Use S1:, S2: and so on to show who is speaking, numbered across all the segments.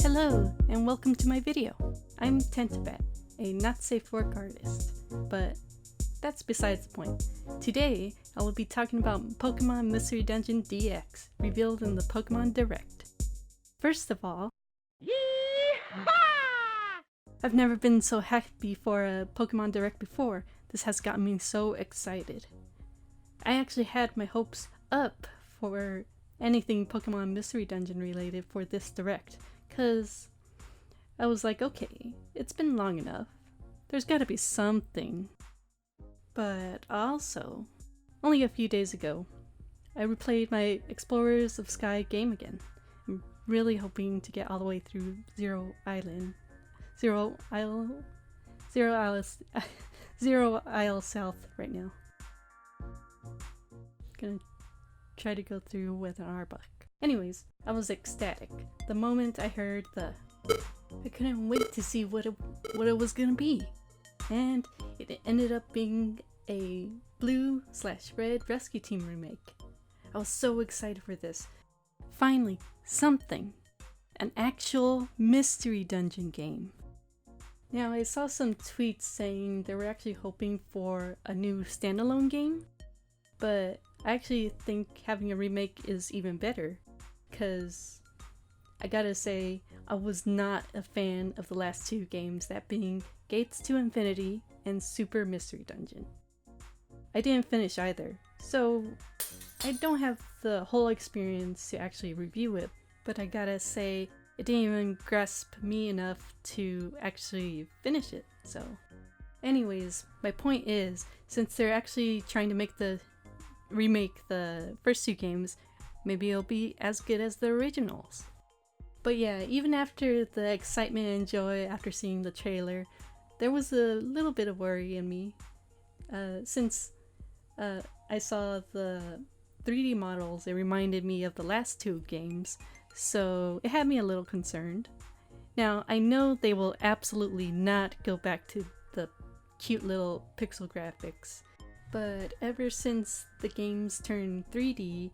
S1: Hello, and welcome to my video. I'm TentaTalks, a not safe for work artist, but that's besides the point. Today, I will be talking about Pokemon Mystery Dungeon DX, revealed in the Pokemon Direct. First of all, I've never been so happy for a Pokemon Direct before. This has gotten me so excited. I actually had my hopes up for anything Pokemon Mystery Dungeon related for this Direct, cause I was like, okay, it's been long enough. There's gotta be something. But also, only a few days ago, I replayed my Explorers of Sky game again. I'm really hoping to get all the way through Zero Isle South right now. Gonna try to go through with an Arbok. Anyways, I was ecstatic the moment I heard I couldn't wait to see what it was gonna be. And it ended up being a Blue/Red Rescue Team remake. I was so excited for this. Finally, something. An actual Mystery Dungeon game. Now, I saw some tweets saying they were actually hoping for a new standalone game, but I actually think having a remake is even better, because I gotta say, I was not a fan of the last two games, that being Gates to Infinity and Super Mystery Dungeon. I didn't finish either, so I don't have the whole experience to actually review it, but I gotta say, it didn't even grasp me enough to actually finish it, so. Anyways, my point is, since they're actually trying to remake the first two games, maybe it'll be as good as the originals. But yeah, even after the excitement and joy after seeing the trailer, there was a little bit of worry in me. Since I saw the 3D models, it reminded me of the last two games, so it had me a little concerned. Now, I know they will absolutely not go back to the cute little pixel graphics, but ever since the games turned 3D,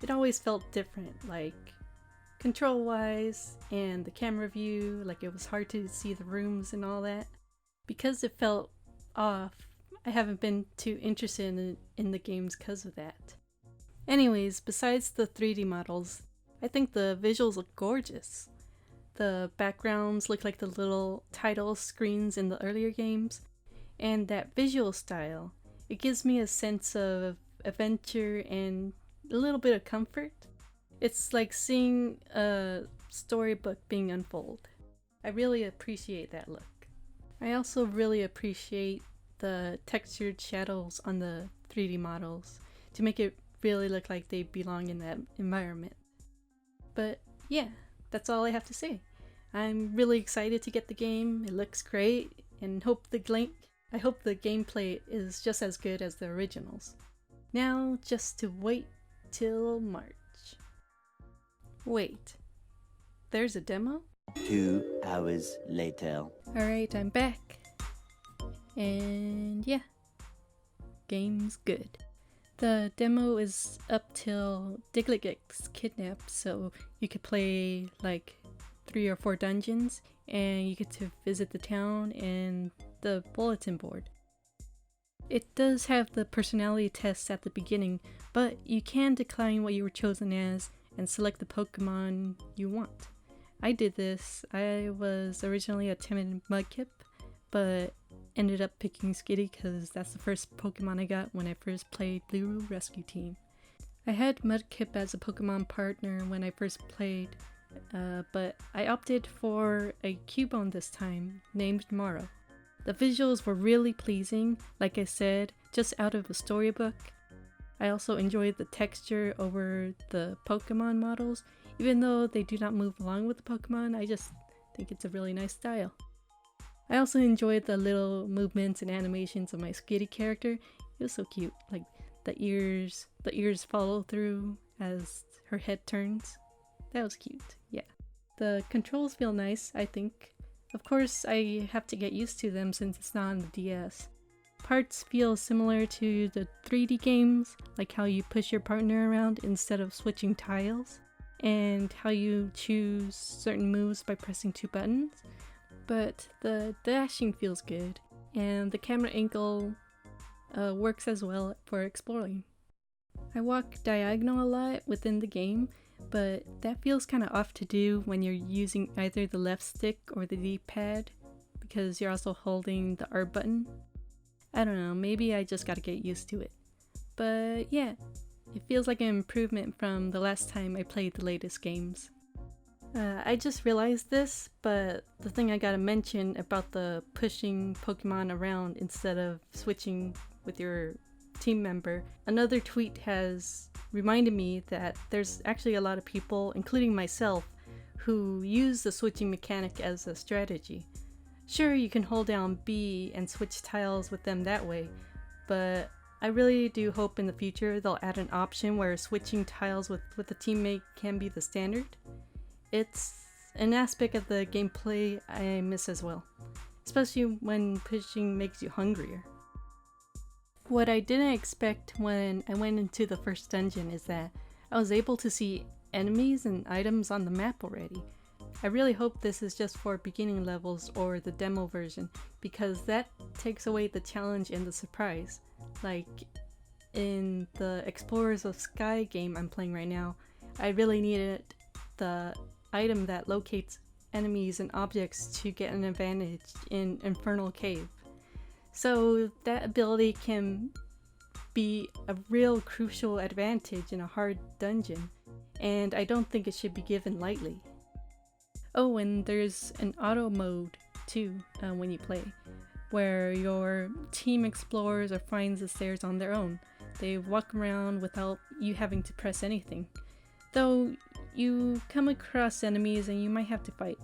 S1: it always felt different, like control-wise and the camera view, like it was hard to see the rooms and all that. Because it felt off, I haven't been too interested in the games because of that. Anyways, besides the 3D models, I think the visuals look gorgeous. The backgrounds look like the little title screens in the earlier games, and that visual style, it gives me a sense of adventure and a little bit of comfort. It's like seeing a storybook being unfold. I really appreciate that look. I also really appreciate the textured shadows on the 3D models to make it really look like they belong in that environment. But yeah, that's all I have to say. I'm really excited to get the game. It looks great, and I hope the gameplay is just as good as the originals. Now, just to wait till March. Wait, there's a demo?
S2: 2 hours later.
S1: Alright, I'm back. And yeah, game's good. The demo is up till Diglett gets kidnapped, so you could play like 3 or 4 dungeons, and you get to visit the town and the bulletin board. It does have the personality tests at the beginning, but you can decline what you were chosen as and select the Pokemon you want. I did this. I was originally a timid Mudkip, but ended up picking Skitty because that's the first Pokemon I got when I first played Blue Rescue Team. I had Mudkip as a Pokemon partner when I first played, but I opted for a Cubone this time, named Morrow. The visuals were really pleasing, like I said, just out of a storybook. I also enjoyed the texture over the Pokemon models. Even though they do not move along with the Pokemon, I just think it's a really nice style. I also enjoyed the little movements and animations of my Skitty character. It was so cute, like the ears follow through as her head turns. That was cute, yeah. The controls feel nice, I think. Of course, I have to get used to them since it's not on the DS. Parts feel similar to the 3D games, like how you push your partner around instead of switching tiles. and how you choose certain moves by pressing 2 buttons, but the dashing feels good, and the camera angle works as well for exploring. I walk diagonal a lot within the game, but that feels kind of off to do when you're using either the left stick or the D-pad, because you're also holding the R button. I don't know, maybe I just gotta get used to it. But yeah, it feels like an improvement from the last time I played the latest games. I just realized this, but the thing I gotta mention about the pushing Pokemon around instead of switching with your team member, another tweet has reminded me that there's actually a lot of people, including myself, who use the switching mechanic as a strategy. Sure, you can hold down B and switch tiles with them that way, but I really do hope in the future they'll add an option where switching tiles with a teammate can be the standard. It's an aspect of the gameplay I miss as well, especially when pushing makes you hungrier. What I didn't expect when I went into the first dungeon is that I was able to see enemies and items on the map already. I really hope this is just for beginning levels or the demo version, because that takes away the challenge and the surprise. Like in the Explorers of Sky game I'm playing right now, I really needed the item that locates enemies and objects to get an advantage in Infernal Cave. So that ability can be a real crucial advantage in a hard dungeon, and I don't think it should be given lightly. Oh, and there's an auto mode too when you play, where your team explores or finds the stairs on their own. They walk around without you having to press anything. Though you come across enemies and you might have to fight.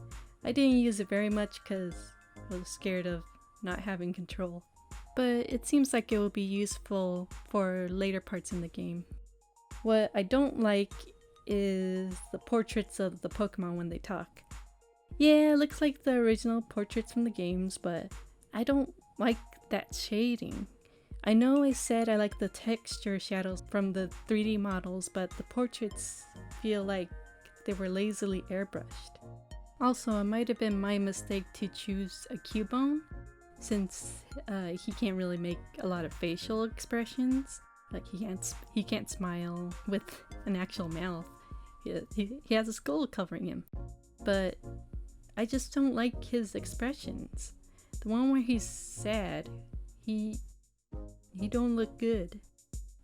S1: I didn't use it very much because I was scared of not having control. But it seems like it will be useful for later parts in the game. What I don't like is the portraits of the Pokemon when they talk. Yeah, it looks like the original portraits from the games, but I don't like that shading. I know I said I like the texture shadows from the 3D models, but the portraits feel like they were lazily airbrushed. Also, it might have been my mistake to choose a Cubone, since he can't really make a lot of facial expressions. Like he can't smile with an actual mouth. He has a skull covering him. But I just don't like his expressions. The one where he's sad, he don't look good.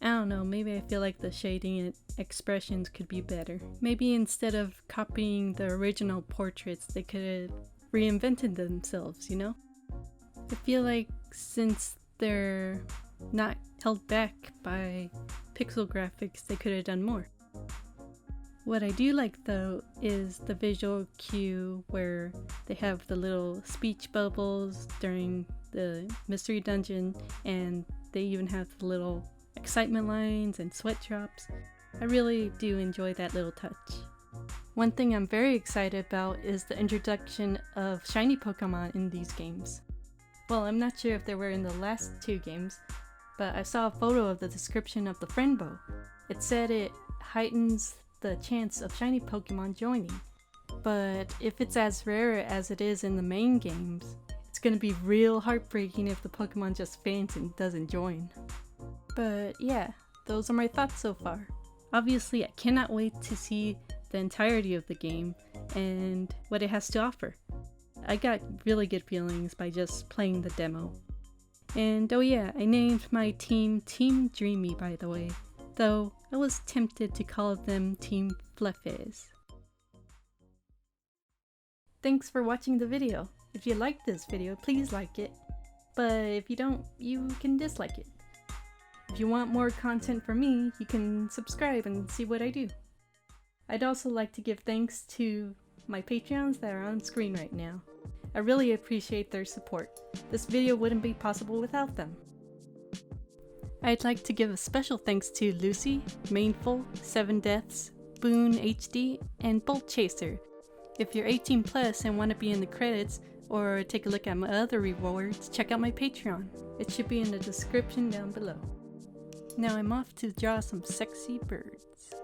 S1: I don't know, maybe I feel like the shading and expressions could be better. Maybe instead of copying the original portraits, they could have reinvented themselves, you know? I feel like since they're not held back by pixel graphics, they could have done more. What I do like though is the visual cue where they have the little speech bubbles during the mystery dungeon, and they even have the little excitement lines and sweat drops. I really do enjoy that little touch. One thing I'm very excited about is the introduction of shiny Pokemon in these games. Well, I'm not sure if they were in the last 2 games, but I saw a photo of the description of the friend bow. It said it heightens the chance of shiny Pokemon joining. But if it's as rare as it is in the main games, it's gonna be real heartbreaking if the Pokemon just faints and doesn't join. But yeah, those are my thoughts so far. Obviously, I cannot wait to see the entirety of the game and what it has to offer. I got really good feelings by just playing the demo. And oh yeah, I named my team Team Dreamy, by the way, though I was tempted to call them Team Fluffies. Thanks for watching the video. If you liked this video, please like it. But if you don't, you can dislike it. If you want more content from me, you can subscribe and see what I do. I'd also like to give thanks to my Patreons that are on screen right now. I really appreciate their support. This video wouldn't be possible without them. I'd like to give a special thanks to Lucy, Mainful, 7 Deaths, Boone HD, and Bolt Chaser. If you're 18 plus and want to be in the credits or take a look at my other rewards, check out my Patreon. It should be in the description down below. Now I'm off to draw some sexy birds.